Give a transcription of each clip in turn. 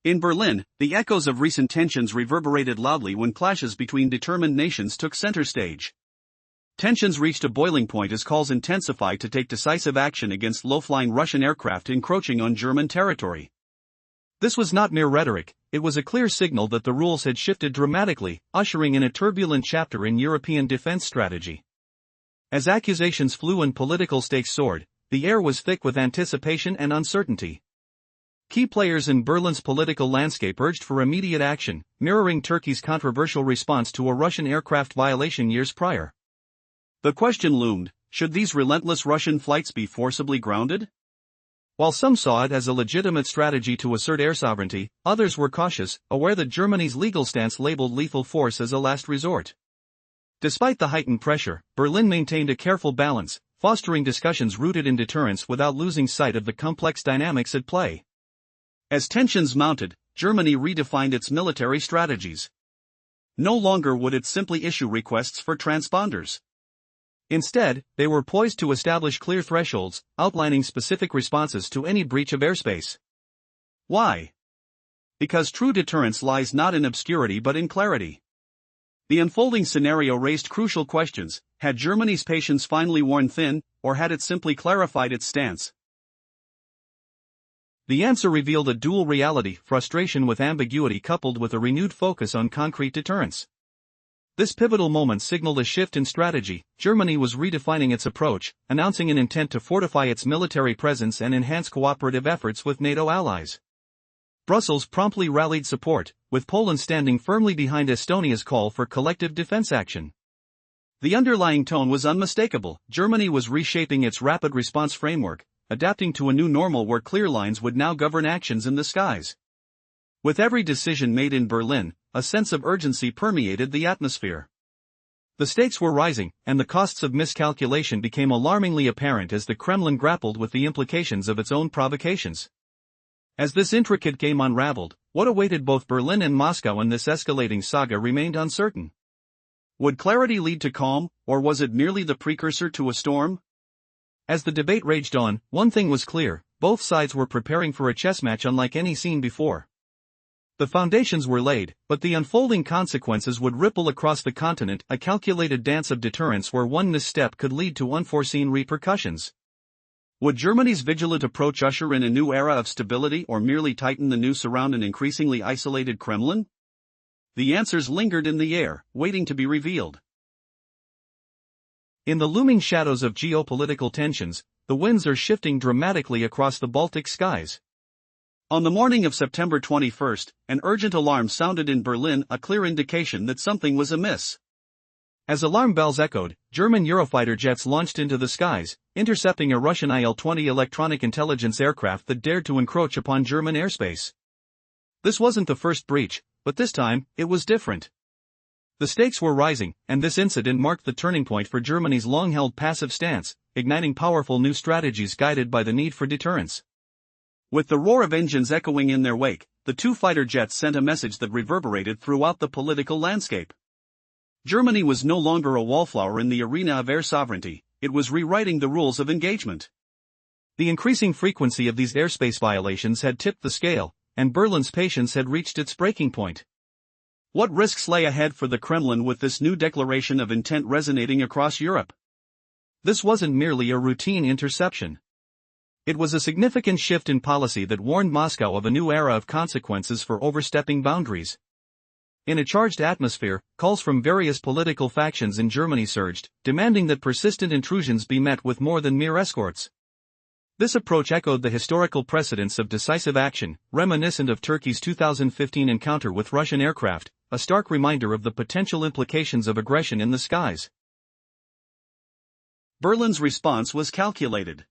In Berlin, the echoes of recent tensions reverberated loudly when clashes between determined nations took center stage. Tensions reached a boiling point as calls intensified to take decisive action against low-flying Russian aircraft encroaching on German territory. This was not mere rhetoric, it was a clear signal that the rules had shifted dramatically, ushering in a turbulent chapter in European defense strategy. As accusations flew and political stakes soared, the air was thick with anticipation and uncertainty. Key players in Berlin's political landscape urged for immediate action, mirroring Turkey's controversial response to a Russian aircraft violation years prior. The question loomed, should these relentless Russian flights be forcibly grounded? While some saw it as a legitimate strategy to assert air sovereignty, others were cautious, aware that Germany's legal stance labeled lethal force as a last resort. Despite the heightened pressure, Berlin maintained a careful balance, fostering discussions rooted in deterrence without losing sight of the complex dynamics at play. As tensions mounted, Germany redefined its military strategies. No longer would it simply issue requests for transponders. Instead, they were poised to establish clear thresholds, outlining specific responses to any breach of airspace. Why? Because true deterrence lies not in obscurity but in clarity. The unfolding scenario raised crucial questions: had Germany's patience finally worn thin, or had it simply clarified its stance? The answer revealed a dual reality: frustration with ambiguity coupled with a renewed focus on concrete deterrence. This pivotal moment signaled a shift in strategy. Germany was redefining its approach, announcing an intent to fortify its military presence and enhance cooperative efforts with NATO allies. Brussels promptly rallied support, with Poland standing firmly behind Estonia's call for collective defense action. The underlying tone was unmistakable: Germany was reshaping its rapid response framework, adapting to a new normal where clear lines would now govern actions in the skies. With every decision made in Berlin, a sense of urgency permeated the atmosphere. The stakes were rising, and the costs of miscalculation became alarmingly apparent as the Kremlin grappled with the implications of its own provocations. As this intricate game unraveled, what awaited both Berlin and Moscow in this escalating saga remained uncertain. Would clarity lead to calm, or was it merely the precursor to a storm? As the debate raged on, one thing was clear: both sides were preparing for a chess match unlike any seen before. The foundations were laid, but the unfolding consequences would ripple across the continent, a calculated dance of deterrence where one misstep could lead to unforeseen repercussions. Would Germany's vigilant approach usher in a new era of stability or merely tighten the noose around an increasingly isolated Kremlin? The answers lingered in the air, waiting to be revealed. In the looming shadows of geopolitical tensions, the winds are shifting dramatically across the Baltic skies. On the morning of September 21, an urgent alarm sounded in Berlin, a clear indication that something was amiss. As alarm bells echoed, German Eurofighter jets launched into the skies, intercepting a Russian Il-20 electronic intelligence aircraft that dared to encroach upon German airspace. This wasn't the first breach, but this time, it was different. The stakes were rising, and this incident marked the turning point for Germany's long-held passive stance, igniting powerful new strategies guided by the need for deterrence. With the roar of engines echoing in their wake, the two fighter jets sent a message that reverberated throughout the political landscape. Germany was no longer a wallflower in the arena of air sovereignty, it was rewriting the rules of engagement. The increasing frequency of these airspace violations had tipped the scale, and Berlin's patience had reached its breaking point. What risks lay ahead for the Kremlin with this new declaration of intent resonating across Europe? This wasn't merely a routine interception. It was a significant shift in policy that warned Moscow of a new era of consequences for overstepping boundaries. In a charged atmosphere, calls from various political factions in Germany surged, demanding that persistent intrusions be met with more than mere escorts. This approach echoed the historical precedents of decisive action, reminiscent of Turkey's 2015 encounter with Russian aircraft, a stark reminder of the potential implications of aggression in the skies. Berlin's response was calculated.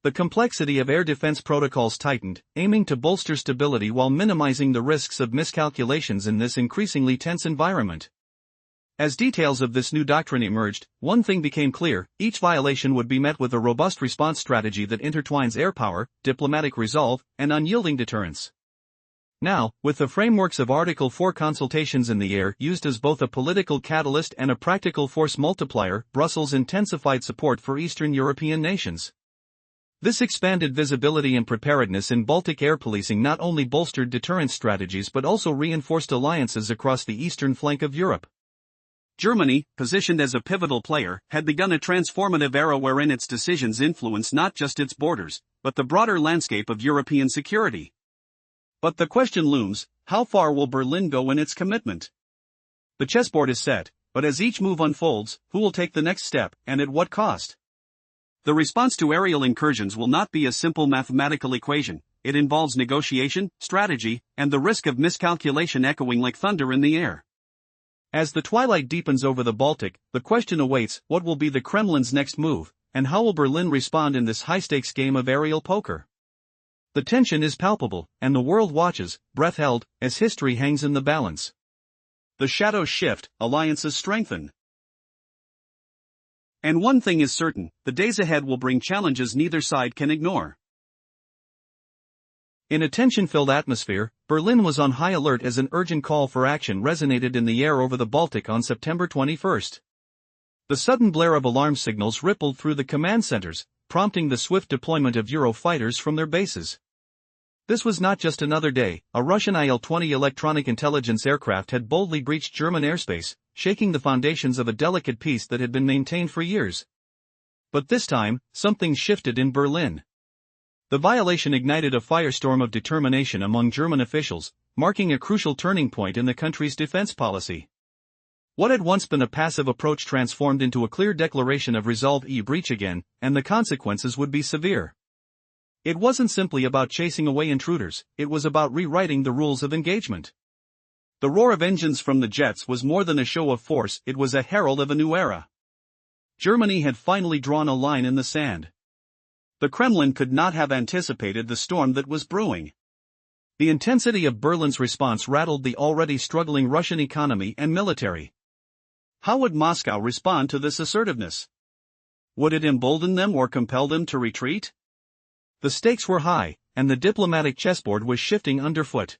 The complexity of air defense protocols tightened, aiming to bolster stability while minimizing the risks of miscalculations in this increasingly tense environment. As details of this new doctrine emerged, one thing became clear: each violation would be met with a robust response strategy that intertwines air power, diplomatic resolve, and unyielding deterrence. Now, with the frameworks of Article 4 consultations in the air used as both a political catalyst and a practical force multiplier, Brussels intensified support for Eastern European nations. This expanded visibility and preparedness in Baltic air policing not only bolstered deterrence strategies but also reinforced alliances across the eastern flank of Europe. Germany, positioned as a pivotal player, had begun a transformative era wherein its decisions influenced not just its borders, but the broader landscape of European security. But the question looms, how far will Berlin go in its commitment? The chessboard is set, but as each move unfolds, who will take the next step, and at what cost? The response to aerial incursions will not be a simple mathematical equation. It involves negotiation, strategy, and the risk of miscalculation echoing like thunder in the air. As the twilight deepens over the Baltic, the question awaits, what will be the Kremlin's next move, and how will Berlin respond in this high-stakes game of aerial poker? The tension is palpable, and the world watches, breath held, as history hangs in the balance. The shadows shift, alliances strengthen. And one thing is certain, the days ahead will bring challenges neither side can ignore. In a tension-filled atmosphere, Berlin was on high alert as an urgent call for action resonated in the air over the Baltic on September 21. The sudden blare of alarm signals rippled through the command centers, prompting the swift deployment of Eurofighters from their bases. This was not just another day. A Russian Il-20 electronic intelligence aircraft had boldly breached German airspace, shaking the foundations of a delicate peace that had been maintained for years. But this time, something shifted in Berlin. The violation ignited a firestorm of determination among German officials, marking a crucial turning point in the country's defense policy. What had once been a passive approach transformed into a clear declaration of resolve to breach again, and the consequences would be severe. It wasn't simply about chasing away intruders, it was about rewriting the rules of engagement. The roar of engines from the jets was more than a show of force, it was a herald of a new era. Germany had finally drawn a line in the sand. The Kremlin could not have anticipated the storm that was brewing. The intensity of Berlin's response rattled the already struggling Russian economy and military. How would Moscow respond to this assertiveness? Would it embolden them or compel them to retreat? The stakes were high, and the diplomatic chessboard was shifting underfoot.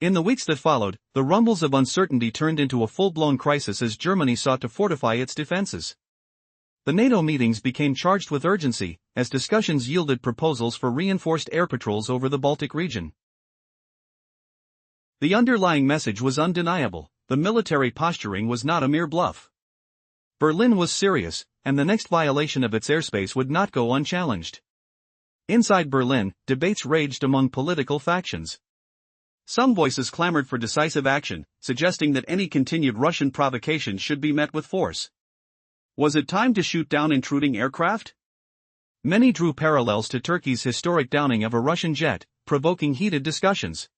In the weeks that followed, the rumbles of uncertainty turned into a full-blown crisis as Germany sought to fortify its defenses. The NATO meetings became charged with urgency, as discussions yielded proposals for reinforced air patrols over the Baltic region. The underlying message was undeniable: the military posturing was not a mere bluff. Berlin was serious, and the next violation of its airspace would not go unchallenged. Inside Berlin, debates raged among political factions. Some voices clamored for decisive action, suggesting that any continued Russian provocation should be met with force. Was it time to shoot down intruding aircraft? Many drew parallels to Turkey's historic downing of a Russian jet, provoking heated discussions.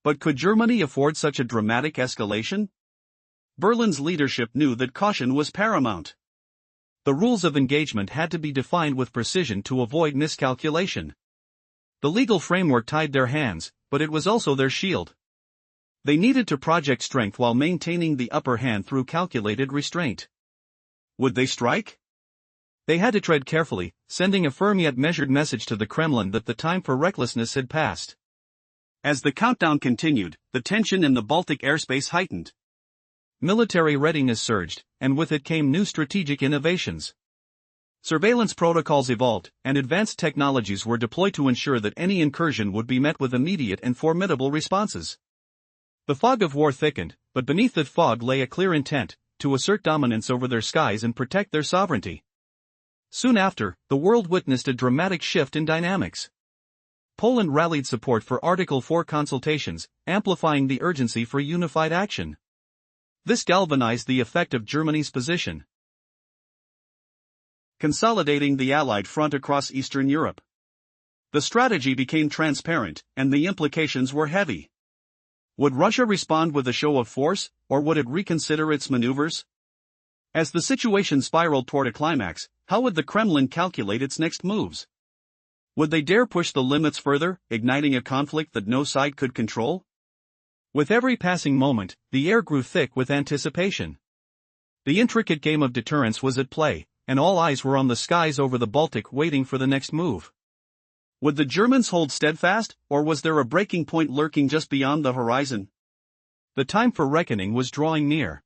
But could Germany afford such a dramatic escalation? Berlin's leadership knew that caution was paramount. The rules of engagement had to be defined with precision to avoid miscalculation. The legal framework tied their hands, but it was also their shield. They needed to project strength while maintaining the upper hand through calculated restraint. Would they strike? They had to tread carefully, sending a firm yet measured message to the Kremlin that the time for recklessness had passed. As the countdown continued, the tension in the Baltic airspace heightened. Military readiness surged, and with it came new strategic innovations. Surveillance protocols evolved, and advanced technologies were deployed to ensure that any incursion would be met with immediate and formidable responses. The fog of war thickened, but beneath that fog lay a clear intent: to assert dominance over their skies and protect their sovereignty. Soon after, the world witnessed a dramatic shift in dynamics. Poland rallied support for Article 4 consultations, amplifying the urgency for unified action. This galvanized the effect of Germany's position, consolidating the Allied front across Eastern Europe. The strategy became transparent, and the implications were heavy. Would Russia respond with a show of force, or would it reconsider its maneuvers? As the situation spiraled toward a climax, how would the Kremlin calculate its next moves? Would they dare push the limits further, igniting a conflict that no side could control? With every passing moment, the air grew thick with anticipation. The intricate game of deterrence was at play, and all eyes were on the skies over the Baltic waiting for the next move. Would the Germans hold steadfast, or was there a breaking point lurking just beyond the horizon? The time for reckoning was drawing near.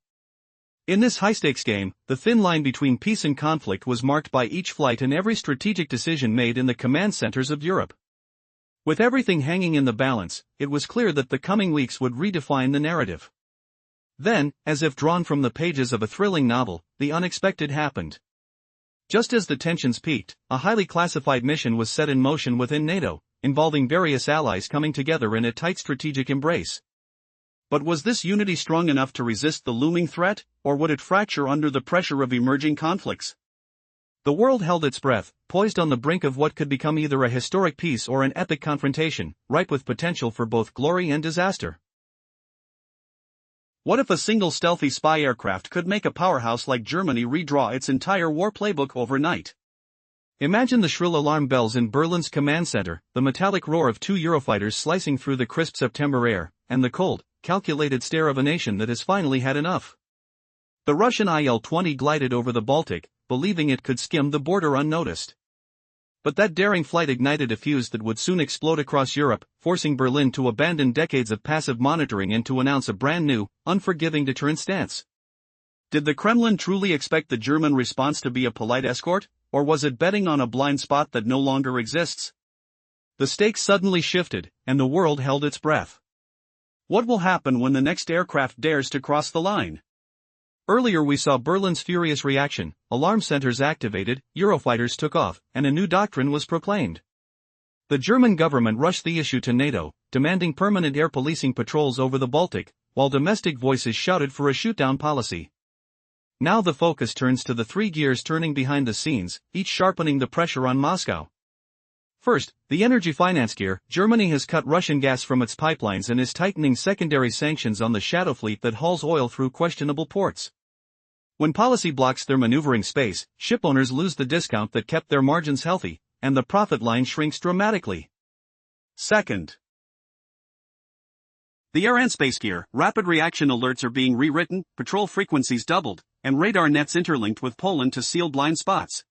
In this high-stakes game, the thin line between peace and conflict was marked by each flight and every strategic decision made in the command centers of Europe. With everything hanging in the balance, it was clear that the coming weeks would redefine the narrative. Then, as if drawn from the pages of a thrilling novel, the unexpected happened. Just as the tensions peaked, a highly classified mission was set in motion within NATO, involving various allies coming together in a tight strategic embrace. But was this unity strong enough to resist the looming threat, or would it fracture under the pressure of emerging conflicts? The world held its breath, poised on the brink of what could become either a historic peace or an epic confrontation, ripe with potential for both glory and disaster. What if a single stealthy spy aircraft could make a powerhouse like Germany redraw its entire war playbook overnight? Imagine the shrill alarm bells in Berlin's command center, the metallic roar of two Eurofighters slicing through the crisp September air, and the cold, calculated stare of a nation that has finally had enough. The Russian IL-20 glided over the Baltic, believing it could skim the border unnoticed. But that daring flight ignited a fuse that would soon explode across Europe, forcing Berlin to abandon decades of passive monitoring and to announce a brand new, unforgiving deterrence stance. Did the Kremlin truly expect the German response to be a polite escort, or was it betting on a blind spot that no longer exists? The stakes suddenly shifted, and the world held its breath. What will happen when the next aircraft dares to cross the line? Earlier we saw Berlin's furious reaction, alarm centers activated, Eurofighters took off, and a new doctrine was proclaimed. The German government rushed the issue to NATO, demanding permanent air policing patrols over the Baltic, while domestic voices shouted for a shoot-down policy. Now the focus turns to the three gears turning behind the scenes, each sharpening the pressure on Moscow. First, the energy finance gear. Germany has cut Russian gas from its pipelines and is tightening secondary sanctions on the shadow fleet that hauls oil through questionable ports. When policy blocks their maneuvering space, shipowners lose the discount that kept their margins healthy, and the profit line shrinks dramatically. Second, the air and space gear. Rapid reaction alerts are being rewritten, patrol frequencies doubled, and radar nets interlinked with Poland to seal blind spots.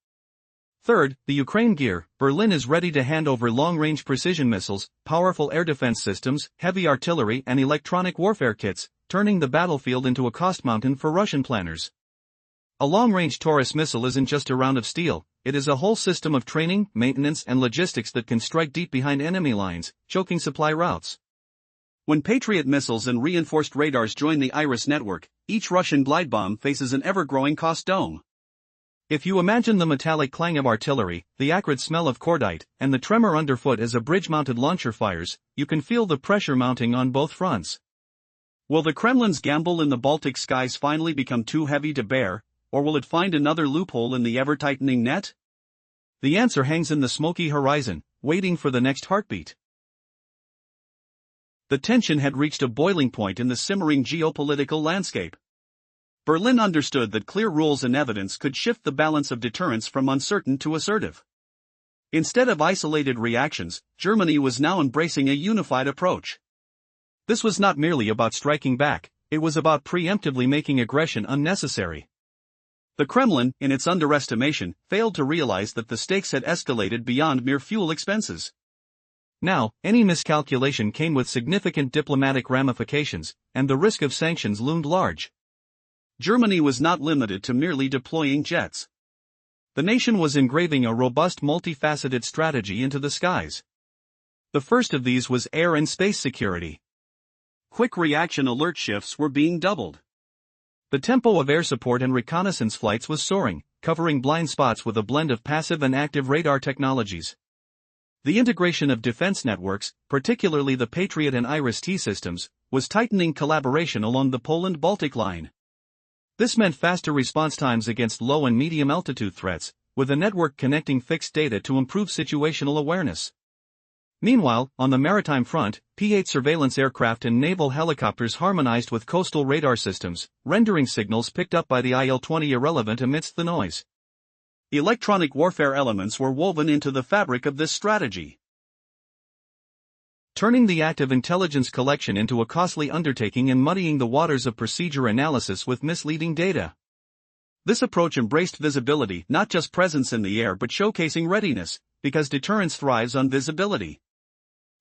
Third, the Ukraine gear. Berlin is ready to hand over long-range precision missiles, powerful air defense systems, heavy artillery and electronic warfare kits, turning the battlefield into a cost mountain for Russian planners. A long-range Taurus missile isn't just a round of steel, it is a whole system of training, maintenance and logistics that can strike deep behind enemy lines, choking supply routes. When Patriot missiles and reinforced radars join the Iris network, each Russian glide bomb faces an ever-growing cost dome. If you imagine the metallic clang of artillery, the acrid smell of cordite, and the tremor underfoot as a bridge-mounted launcher fires, you can feel the pressure mounting on both fronts. Will the Kremlin's gamble in the Baltic skies finally become too heavy to bear, or will it find another loophole in the ever-tightening net? The answer hangs in the smoky horizon, waiting for the next heartbeat. The tension had reached a boiling point in the simmering geopolitical landscape. Berlin understood that clear rules and evidence could shift the balance of deterrence from uncertain to assertive. Instead of isolated reactions, Germany was now embracing a unified approach. This was not merely about striking back, it was about preemptively making aggression unnecessary. The Kremlin, in its underestimation, failed to realize that the stakes had escalated beyond mere fuel expenses. Now, any miscalculation came with significant diplomatic ramifications, and the risk of sanctions loomed large. Germany was not limited to merely deploying jets. The nation was engraving a robust multifaceted strategy into the skies. The first of these was air and space security. Quick reaction alert shifts were being doubled. The tempo of air support and reconnaissance flights was soaring, covering blind spots with a blend of passive and active radar technologies. The integration of defense networks, particularly the Patriot and Iris-T systems, was tightening collaboration along the Poland-Baltic line. This meant faster response times against low and medium altitude threats, with a network connecting fixed data to improve situational awareness. Meanwhile, on the maritime front, P-8 surveillance aircraft and naval helicopters harmonized with coastal radar systems, rendering signals picked up by the IL-20 irrelevant amidst the noise. Electronic warfare elements were woven into the fabric of this strategy, turning the act of intelligence collection into a costly undertaking and muddying the waters of procedure analysis with misleading data. This approach embraced visibility, not just presence in the air but showcasing readiness, because deterrence thrives on visibility.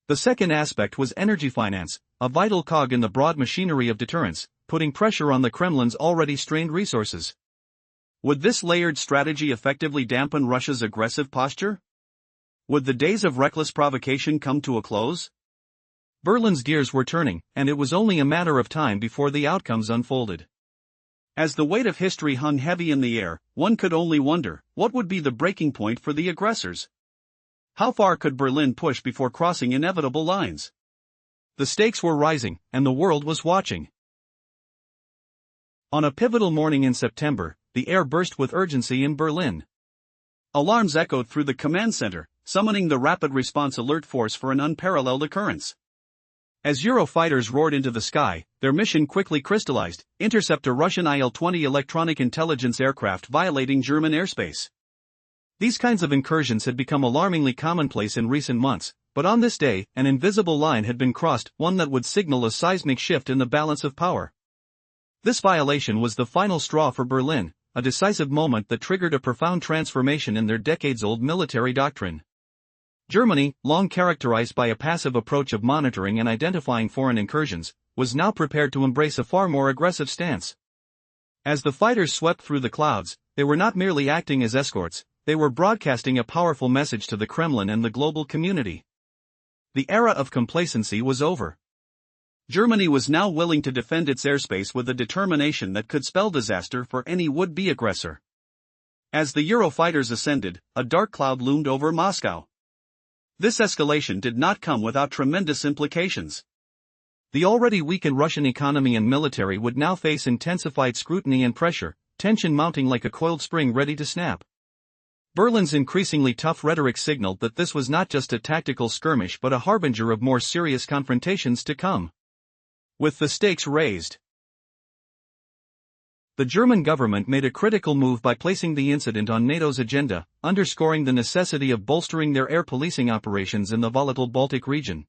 The second aspect was energy finance, a vital cog in the broad machinery of deterrence. putting pressure on the Kremlin's already strained resources. Would this layered strategy effectively dampen Russia's aggressive posture? Would the days of reckless provocation come to a close? Berlin's gears were turning, and it was only a matter of time before the outcomes unfolded. As the weight of history hung heavy in the air, one could only wonder, what would be the breaking point for the aggressors? How far could Berlin push before crossing inevitable lines? The stakes were rising, and the world was watching. On a pivotal morning in September, the air burst with urgency in Berlin. Alarms echoed through the command center, summoning the Rapid Response Alert Force for an unparalleled occurrence. As Eurofighters roared into the sky, their mission quickly crystallized: intercept a Russian Il-20 electronic intelligence aircraft violating German airspace. These kinds of incursions had become alarmingly commonplace in recent months, but on this day, an invisible line had been crossed, one that would signal a seismic shift in the balance of power. This violation was the final straw for Berlin, a decisive moment that triggered a profound transformation in their decades-old military doctrine. Germany, long characterized by a passive approach of monitoring and identifying foreign incursions, was now prepared to embrace a far more aggressive stance. As the fighters swept through the clouds, they were not merely acting as escorts, they were broadcasting a powerful message to the Kremlin and the global community. The era of complacency was over. Germany was now willing to defend its airspace with a determination that could spell disaster for any would-be aggressor. As the Eurofighters ascended, a dark cloud loomed over Moscow. This escalation did not come without tremendous implications. The already weakened Russian economy and military would now face intensified scrutiny and pressure, tension mounting like a coiled spring ready to snap. Berlin's increasingly tough rhetoric signaled that this was not just a tactical skirmish but a harbinger of more serious confrontations to come. With the stakes raised, the German government made a critical move by placing the incident on NATO's agenda, underscoring the necessity of bolstering their air policing operations in the volatile Baltic region.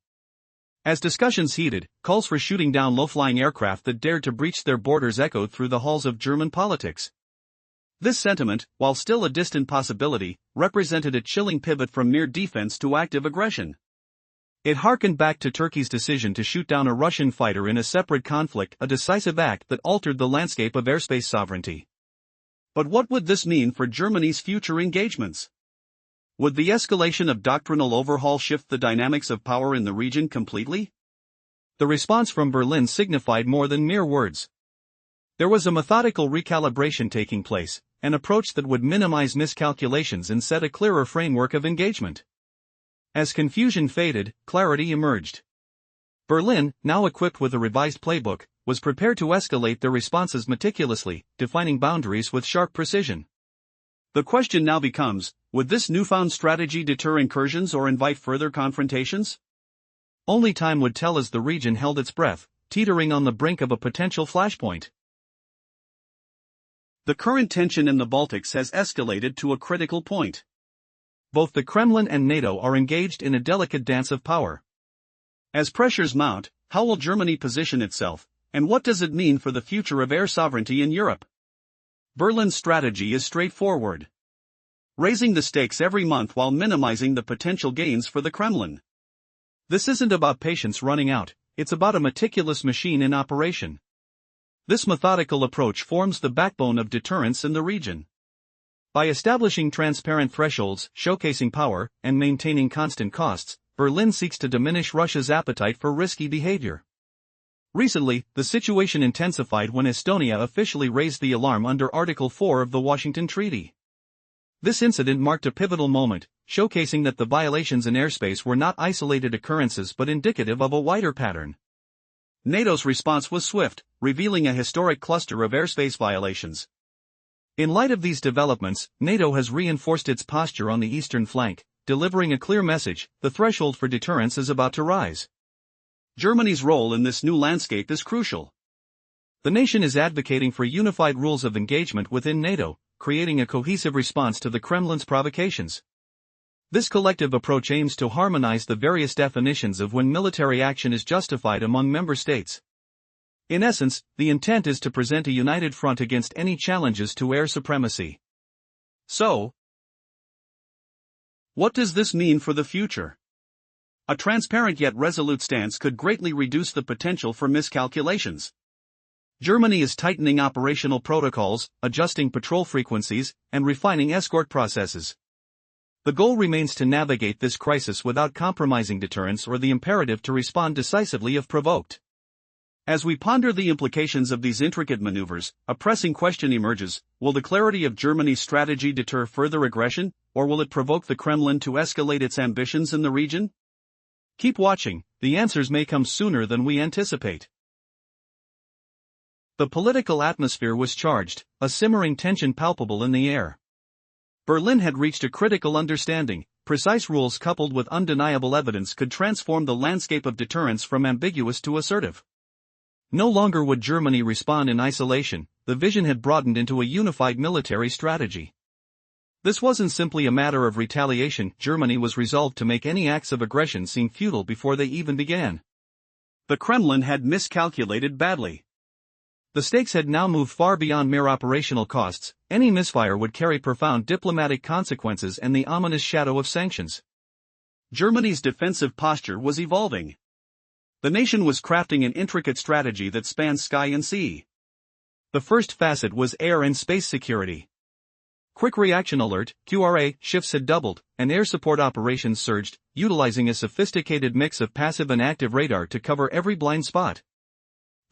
As discussions heated, calls for shooting down low-flying aircraft that dared to breach their borders echoed through the halls of German politics. This sentiment, while still a distant possibility, represented a chilling pivot from mere defense to active aggression. It harkened back to Turkey's decision to shoot down a Russian fighter in a separate conflict, a decisive act that altered the landscape of airspace sovereignty. But what would this mean for Germany's future engagements? Would the escalation of doctrinal overhaul shift the dynamics of power in the region completely? The response from Berlin signified more than mere words. There was a methodical recalibration taking place, an approach that would minimize miscalculations and set a clearer framework of engagement. As confusion faded, clarity emerged. Berlin, now equipped with a revised playbook, was prepared to escalate their responses meticulously, defining boundaries with sharp precision. The question now becomes, would this newfound strategy deter incursions or invite further confrontations? Only time would tell as the region held its breath, teetering on the brink of a potential flashpoint. The current tension in the Baltics has escalated to a critical point. Both the Kremlin and NATO are engaged in a delicate dance of power. As pressures mount, how will Germany position itself, and what does it mean for the future of air sovereignty in Europe? Berlin's strategy is straightforward: raising the stakes every month while minimizing the potential gains for the Kremlin. This isn't about patience running out, it's about a meticulous machine in operation. This methodical approach forms the backbone of deterrence in the region. By establishing transparent thresholds, showcasing power, and maintaining constant costs, Berlin seeks to diminish Russia's appetite for risky behavior. Recently, the situation intensified when Estonia officially raised the alarm under Article 4 of the Washington Treaty. This incident marked a pivotal moment, showcasing that the violations in airspace were not isolated occurrences but indicative of a wider pattern. NATO's response was swift, revealing a historic cluster of airspace violations. In light of these developments, NATO has reinforced its posture on the eastern flank, delivering a clear message: the threshold for deterrence is about to rise. Germany's role in this new landscape is crucial. The nation is advocating for unified rules of engagement within NATO, creating a cohesive response to the Kremlin's provocations. This collective approach aims to harmonize the various definitions of when military action is justified among member states. In essence, the intent is to present a united front against any challenges to air supremacy. So, what does this mean for the future? A transparent yet resolute stance could greatly reduce the potential for miscalculations. Germany is tightening operational protocols, adjusting patrol frequencies, and refining escort processes. The goal remains to navigate this crisis without compromising deterrence or the imperative to respond decisively if provoked. As we ponder the implications of these intricate maneuvers, a pressing question emerges: will the clarity of Germany's strategy deter further aggression, or will it provoke the Kremlin to escalate its ambitions in the region? Keep watching, the answers may come sooner than we anticipate. The political atmosphere was charged, a simmering tension palpable in the air. Berlin had reached a critical understanding. Precise rules coupled with undeniable evidence could transform the landscape of deterrence from ambiguous to assertive. No longer would Germany respond in isolation, the vision had broadened into a unified military strategy. This wasn't simply a matter of retaliation. Germany was resolved to make any acts of aggression seem futile before they even began. The Kremlin had miscalculated badly. The stakes had now moved far beyond mere operational costs. Any misfire would carry profound diplomatic consequences and the ominous shadow of sanctions. Germany's defensive posture was evolving. The nation was crafting an intricate strategy that spanned sky and sea. The first facet was air and space security. Quick Reaction Alert (QRA) shifts had doubled, and air support operations surged, utilizing a sophisticated mix of passive and active radar to cover every blind spot.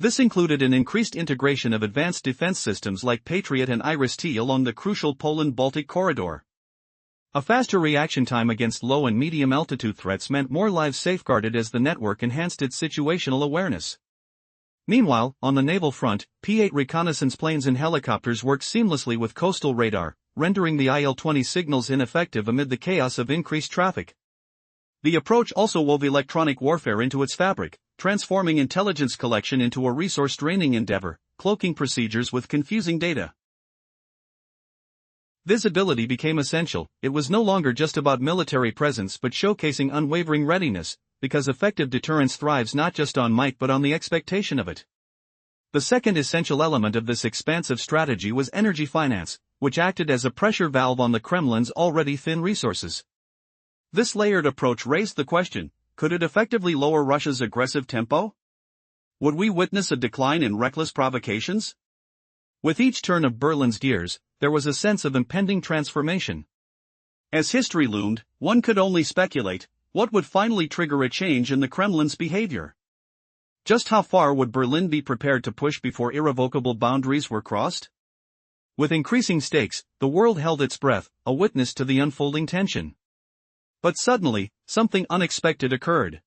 This included an increased integration of advanced defense systems like Patriot and Iris-T along the crucial Poland-Baltic corridor. A faster reaction time against low and medium-altitude threats meant more lives safeguarded as the network enhanced its situational awareness. Meanwhile, on the naval front, P-8 reconnaissance planes and helicopters worked seamlessly with coastal radar, rendering the IL-20 signals ineffective amid the chaos of increased traffic. The approach also wove electronic warfare into its fabric, transforming intelligence collection into a resource-draining endeavor, cloaking procedures with confusing data. Visibility became essential. It was no longer just about military presence but showcasing unwavering readiness, because effective deterrence thrives not just on might but on the expectation of it. The second essential element of this expansive strategy was energy finance, which acted as a pressure valve on the Kremlin's already thin resources. This layered approach raised the question: could it effectively lower Russia's aggressive tempo? Would we witness a decline in reckless provocations? With each turn of Berlin's gears, there was a sense of impending transformation. As history loomed, one could only speculate: what would finally trigger a change in the Kremlin's behavior? Just how far would Berlin be prepared to push before irrevocable boundaries were crossed? With increasing stakes, the world held its breath, a witness to the unfolding tension. But suddenly, something unexpected occurred.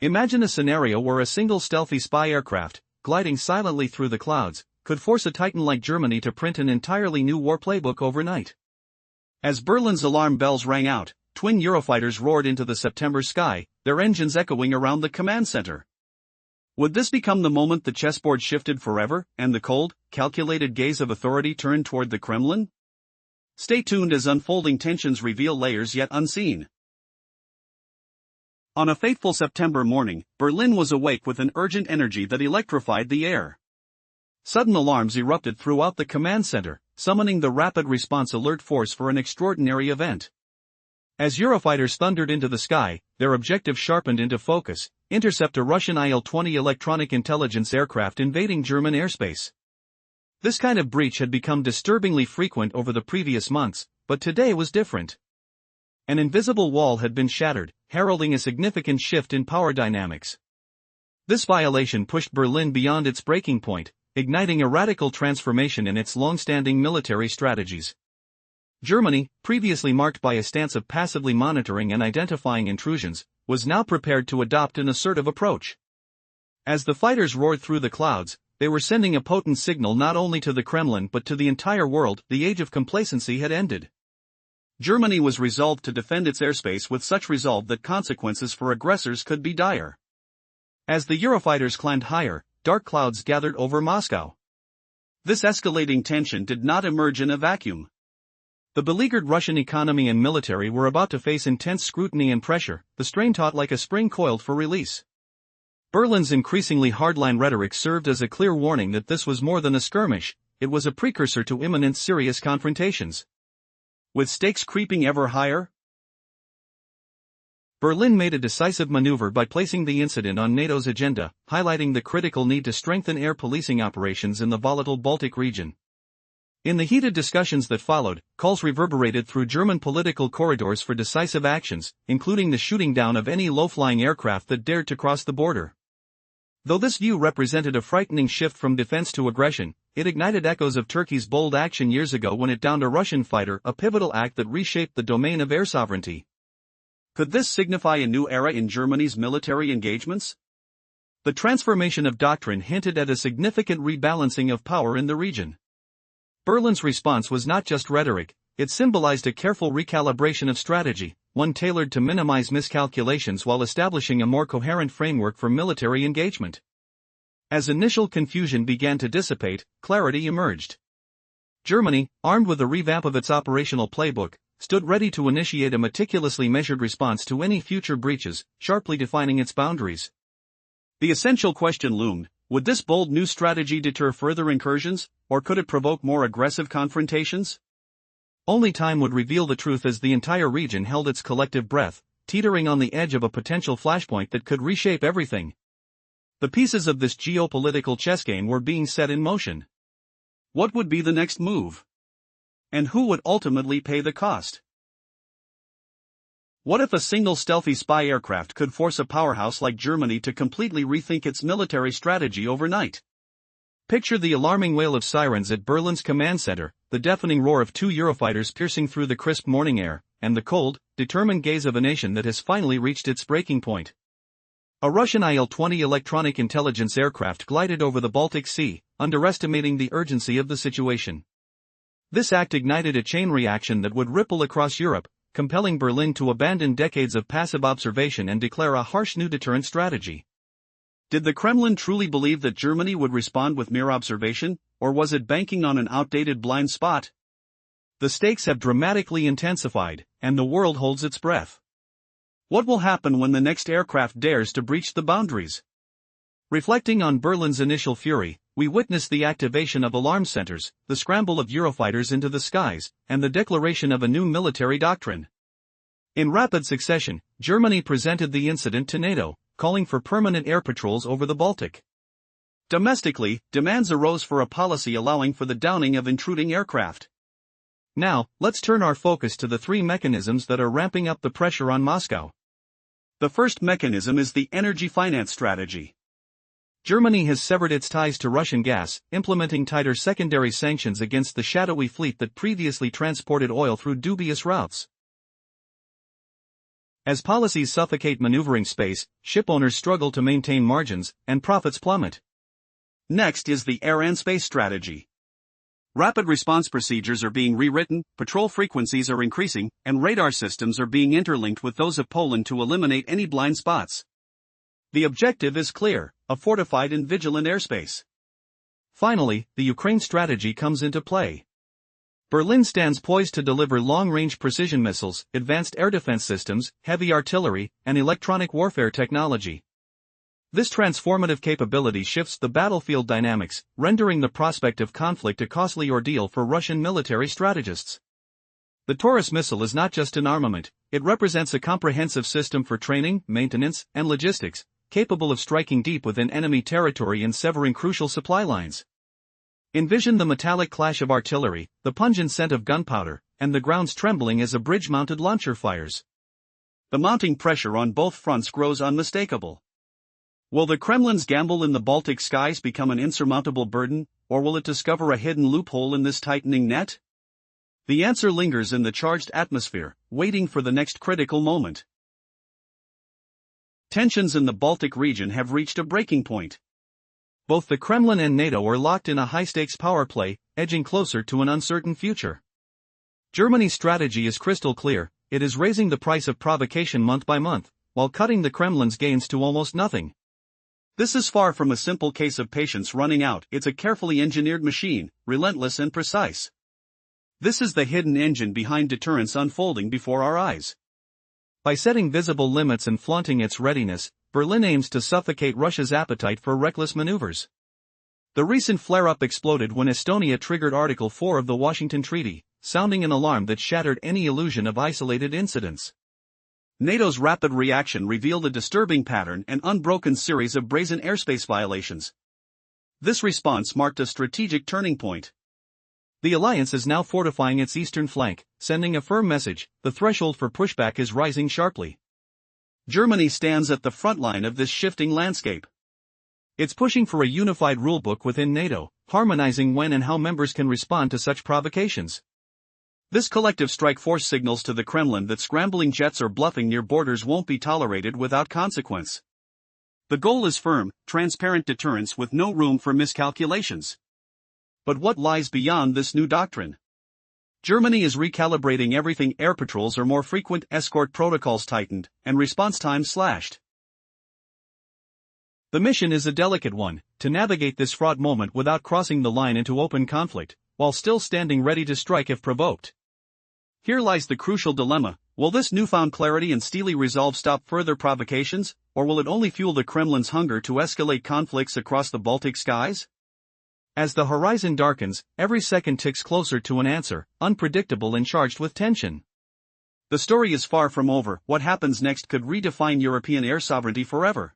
Imagine a scenario where a single stealthy spy aircraft, gliding silently through the clouds, could force a titan like Germany to print an entirely new war playbook overnight. As Berlin's alarm bells rang out, twin Eurofighters roared into the September sky, their engines echoing around the command center. Would this become the moment the chessboard shifted forever, and the cold, calculated gaze of authority turned toward the Kremlin? Stay tuned as unfolding tensions reveal layers yet unseen. On a fateful September morning, Berlin was awake with an urgent energy that electrified the air. Sudden alarms erupted throughout the command center, summoning the Rapid Response Alert Force for an extraordinary event. As Eurofighters thundered into the sky, their objective sharpened into focus: intercept a Russian IL-20 electronic intelligence aircraft invading German airspace. This kind of breach had become disturbingly frequent over the previous months, but today was different. An invisible wall had been shattered, heralding a significant shift in power dynamics. This violation pushed Berlin beyond its breaking point, igniting a radical transformation in its long-standing military strategies. Germany, previously marked by a stance of passively monitoring and identifying intrusions, was now prepared to adopt an assertive approach. As the fighters roared through the clouds, they were sending a potent signal not only to the Kremlin but to the entire world: the age of complacency had ended. Germany was resolved to defend its airspace with such resolve that consequences for aggressors could be dire. As the Eurofighters climbed higher, dark clouds gathered over Moscow. This escalating tension did not emerge in a vacuum. The beleaguered Russian economy and military were about to face intense scrutiny and pressure, the strain taut like a spring coiled for release. Berlin's increasingly hardline rhetoric served as a clear warning that this was more than a skirmish; it was a precursor to imminent serious confrontations. With stakes creeping ever higher, Berlin made a decisive maneuver by placing the incident on NATO's agenda, highlighting the critical need to strengthen air policing operations in the volatile Baltic region. In the heated discussions that followed, calls reverberated through German political corridors for decisive actions, including the shooting down of any low-flying aircraft that dared to cross the border. Though this view represented a frightening shift from defense to aggression, it ignited echoes of Turkey's bold action years ago when it downed a Russian fighter, a pivotal act that reshaped the domain of air sovereignty. Could this signify a new era in Germany's military engagements? The transformation of doctrine hinted at a significant rebalancing of power in the region. Berlin's response was not just rhetoric, it symbolized a careful recalibration of strategy, one tailored to minimize miscalculations while establishing a more coherent framework for military engagement. As initial confusion began to dissipate, clarity emerged. Germany, armed with a revamp of its operational playbook, stood ready to initiate a meticulously measured response to any future breaches, sharply defining its boundaries. The essential question loomed: would this bold new strategy deter further incursions, or could it provoke more aggressive confrontations? Only time would reveal the truth as the entire region held its collective breath, teetering on the edge of a potential flashpoint that could reshape everything. The pieces of this geopolitical chess game were being set in motion. What would be the next move? And who would ultimately pay the cost? What if a single stealthy spy aircraft could force a powerhouse like Germany to completely rethink its military strategy overnight? Picture the alarming wail of sirens at Berlin's command center, the deafening roar of two Eurofighters piercing through the crisp morning air, and the cold, determined gaze of a nation that has finally reached its breaking point. A Russian Il-20 electronic intelligence aircraft glided over the Baltic Sea, underestimating the urgency of the situation. This act ignited a chain reaction that would ripple across Europe, compelling Berlin to abandon decades of passive observation and declare a harsh new deterrent strategy. Did the Kremlin truly believe that Germany would respond with mere observation, or was it banking on an outdated blind spot? The stakes have dramatically intensified, and the world holds its breath. What will happen when the next aircraft dares to breach the boundaries? Reflecting on Berlin's initial fury, we witnessed the activation of alarm centers, the scramble of Eurofighters into the skies, and the declaration of a new military doctrine. In rapid succession, Germany presented the incident to NATO, calling for permanent air patrols over the Baltic. Domestically, demands arose for a policy allowing for the downing of intruding aircraft. Now, let's turn our focus to the three mechanisms that are ramping up the pressure on Moscow. The first mechanism is the energy finance strategy. Germany has severed its ties to Russian gas, implementing tighter secondary sanctions against the shadowy fleet that previously transported oil through dubious routes. As policies suffocate maneuvering space, shipowners struggle to maintain margins, and profits plummet. Next is the air and space strategy. Rapid response procedures are being rewritten, patrol frequencies are increasing, and radar systems are being interlinked with those of Poland to eliminate any blind spots. The objective is clear: a fortified and vigilant airspace. Finally, the Ukraine strategy comes into play. Berlin stands poised to deliver long-range precision missiles, advanced air defense systems, heavy artillery, and electronic warfare technology. This transformative capability shifts the battlefield dynamics, rendering the prospect of conflict a costly ordeal for Russian military strategists. The Taurus missile is not just an armament, it represents a comprehensive system for training, maintenance, and logistics, capable of striking deep within enemy territory and severing crucial supply lines. Envision the metallic clash of artillery, the pungent scent of gunpowder, and the grounds trembling as a bridge-mounted launcher fires. The mounting pressure on both fronts grows unmistakable. Will the Kremlin's gamble in the Baltic skies become an insurmountable burden, or will it discover a hidden loophole in this tightening net? The answer lingers in the charged atmosphere, waiting for the next critical moment. Tensions in the Baltic region have reached a breaking point. Both the Kremlin and NATO are locked in a high-stakes power play, edging closer to an uncertain future. Germany's strategy is crystal clear: it is raising the price of provocation month by month, while cutting the Kremlin's gains to almost nothing. This is far from a simple case of patience running out, it's a carefully engineered machine, relentless and precise. This is the hidden engine behind deterrence unfolding before our eyes. By setting visible limits and flaunting its readiness, Berlin aims to suffocate Russia's appetite for reckless maneuvers. The recent flare-up exploded when Estonia triggered Article 4 of the Washington Treaty, sounding an alarm that shattered any illusion of isolated incidents. NATO's rapid reaction revealed a disturbing pattern and unbroken series of brazen airspace violations. This response marked a strategic turning point. The alliance is now fortifying its eastern flank, sending a firm message: the threshold for pushback is rising sharply. Germany stands at the front line of this shifting landscape. It's pushing for a unified rulebook within NATO, harmonizing when and how members can respond to such provocations. This collective strike force signals to the Kremlin that scrambling jets or bluffing near borders won't be tolerated without consequence. The goal is firm, transparent deterrence with no room for miscalculations. But what lies beyond this new doctrine? Germany is recalibrating everything: air patrols are more frequent, escort protocols tightened, and response times slashed. The mission is a delicate one: to navigate this fraught moment without crossing the line into open conflict, while still standing ready to strike if provoked. Here lies the crucial dilemma: will this newfound clarity and steely resolve stop further provocations, or will it only fuel the Kremlin's hunger to escalate conflicts across the Baltic skies? As the horizon darkens, every second ticks closer to an answer, unpredictable and charged with tension. The story is far from over. What happens next could redefine European air sovereignty forever.